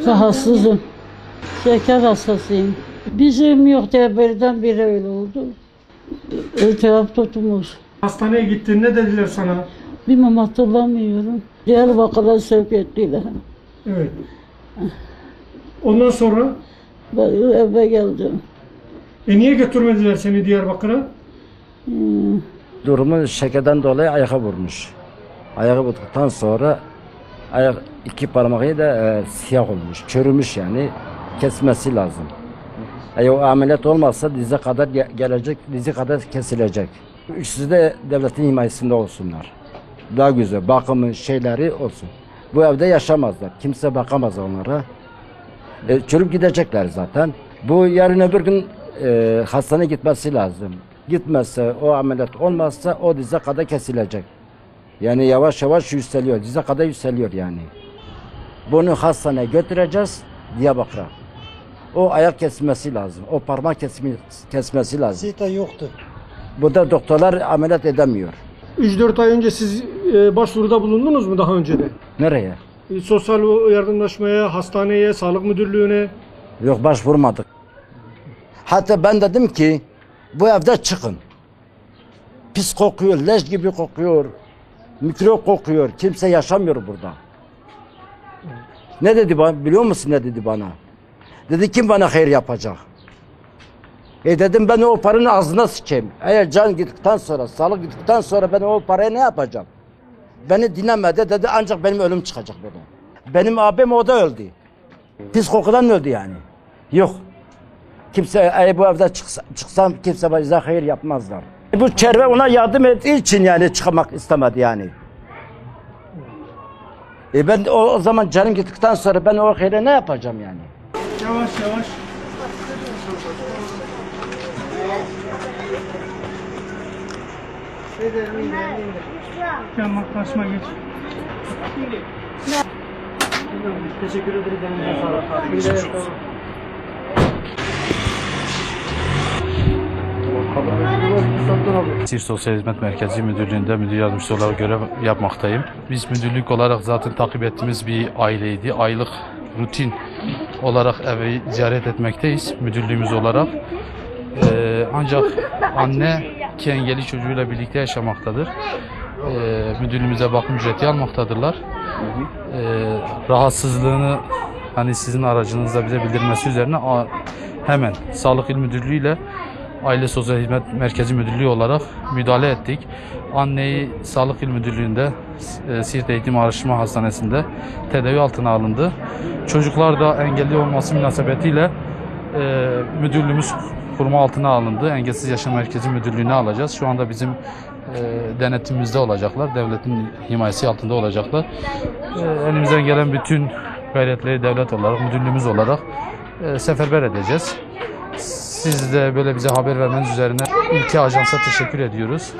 Rahatsızım. Şeker hastasıyım. Bizim yok diye birdenbire öyle oldu. İltihap tutmuş. Hastaneye gittin, ne dediler sana? Bilmem, hatırlamıyorum. Diyarbakır'a sevk ettiler. Evet. Ondan sonra Ben eve geldim. niye götürmediler seni Diyarbakır'a? Durumu şekerden dolayı ayağa vurmuş. Ayağı vurduktan sonra ayak iki parmağı da siyah olmuş, çürümüş yani. Kesmesi lazım. Eğer o ameliyat olmazsa dize kadar gelecek, dize kadar kesilecek. Üçüncü de devletin himayesinde olsunlar. Daha güzel, bakımı, şeyleri olsun. Bu evde yaşamazlar. Kimse bakamaz onlara. Çürüp gidecekler zaten. Bu yarın öbür gün hastaneye gitmesi lazım. Gitmezse, o ameliyat olmazsa o dize kadar kesilecek. Yani yavaş yavaş yükseliyor, dize kadar yükseliyor yani. Bunu hastaneye götüreceğiz, Diyarbakır'a. O ayak kesmesi lazım, o parmak kesmesi lazım. Zita yoktu. Bu da doktorlar ameliyat edemiyor. 3-4 ay önce siz başvuruda bulundunuz mu daha önce de? Nereye? Sosyal yardımlaşmaya, hastaneye, sağlık müdürlüğüne. Yok, başvurmadık. Hatta ben dedim ki bu evde çıkın. Pis kokuyor, leş gibi kokuyor. Mikrop kokuyor. Kimse yaşamıyor burada. Ne dedi bana? Biliyor musun ne dedi bana? Dedi kim bana hayır yapacak? Dedim ben o paranın ağzına sıçayım. Eğer can gittikten sonra, sağlık gittikten sonra ben o parayı ne yapacağım? Beni dinlemedi, dedi ancak benim ölüm çıkacak dedi. Benim abim o da öldü. Pis kokudan öldü yani. Yok. Kimse eğer bu evde çıksam kimse bize hayır yapmazlar. Bu çevre ona yardım ettiği için yani çıkmak istemedi yani. Ben o zaman canım gittikten sonra ben o hayırı ne yapacağım yani? Yavaş yavaş. Gel karşıma geç. Teşekkür ederiz. Siirt Sosyal Hizmet Merkezi Müdürlüğü'nde müdür yardımcısı olarak görev yapmaktayım. Biz müdürlük olarak zaten takip ettiğimiz bir aileydi. Aylık rutin olarak evi ziyaret etmekteyiz müdürlüğümüz olarak. Ancak anne iki engelli çocuğuyla birlikte yaşamaktadır. Müdürlüğümüze bakım ücreti almaktadırlar. Rahatsızlığını hani sizin aracınızla bize bildirmesi üzerine hemen Sağlık İl Müdürlüğü ile Aile Sosyal Hizmet Merkezi Müdürlüğü olarak müdahale ettik. Anneyi Sağlık İl Müdürlüğü'nde Siirt Eğitim Araştırma Hastanesi'nde tedavi altına alındı. Çocuklar da engelli olması münasebetiyle müdürlüğümüz koruma altına alındı. Engelsiz Yaşam Merkezi Müdürlüğü'ne alacağız. Şu anda bizim denetimimizde olacaklar. Devletin himayesi altında olacaklar. Elimizden gelen bütün gayretleri devlet olarak, müdürlüğümüz olarak seferber edeceğiz. Siz de böyle bize haber vermeniz üzerine ülke ajansa teşekkür ediyoruz.